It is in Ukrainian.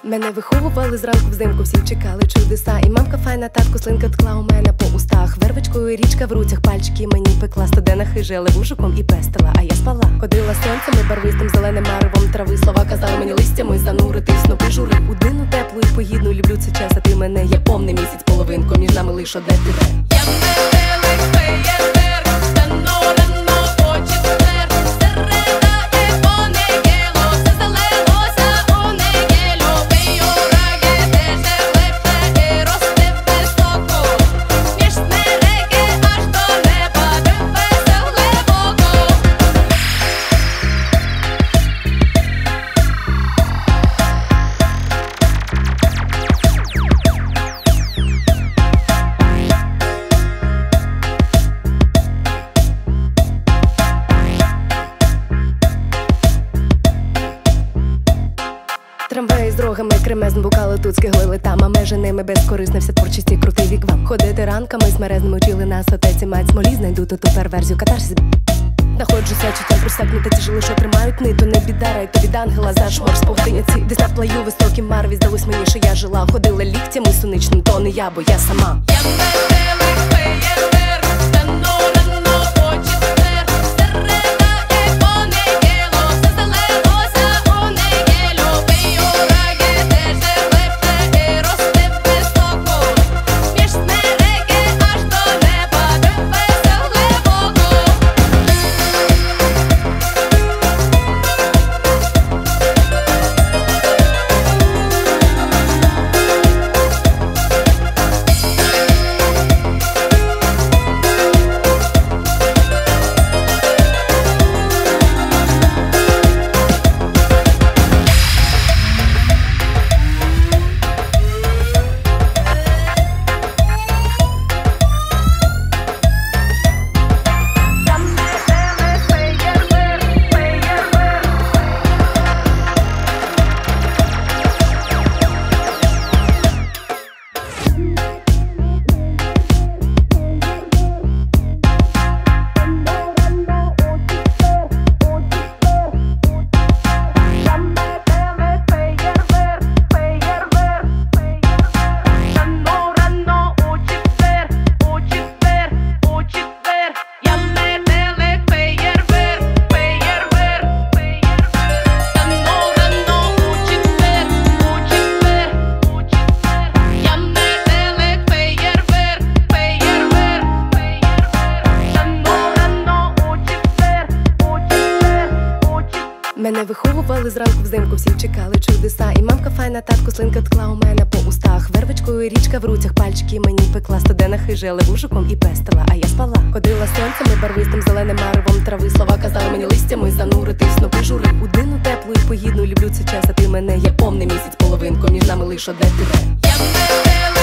Мене виховували зранку взимку, всі чекали чудеса. І мамка файна, татко слинка ткла у мене по устах. Вервичкою річка в руцях, пальчики мені пекла. Студена хижила левушиком і пестила, а я спала. Ходила сонцем і барвистим зеленим маревом трави. Слова казали мені листями занурити в снопи жури. У дину теплу і погідну люблю цей час, а ти мене. Я повний місяць половинку, між нами лиш одне тебе. Трамваї з дорогами кремезн букали тут скиглили там, а межі ними безкорисна вся творчість і крутий вік вам. Ходити ранками з мерезними учили нас отець і мать смолі. Знайду тут тепер версію катарсис. Находжуся чуттям просякнута ті жили, що тримають ниту. Не біда, то від ангела зашмор з повтиняці. Десь на плаю високім марві здалось мені, що я жила. Ходила ліктями сонячним, то не я, бо я сама. Мене виховували зранку взимку, всі чекали чудеса. І мамка файна, татко слинка ткла у мене по устах. Вервичкою річка в руцях, пальчики мені пекла. Студена хижила левушиком і пестила, а я спала. Ходила сонцем і барвистим зеленим маревом трави. Слова казали мені листями занурити в снопи жури. У дину теплу і погідну люблю цей час, а ти мене. Я повний місяць половинку, між нами лиш одне тебе.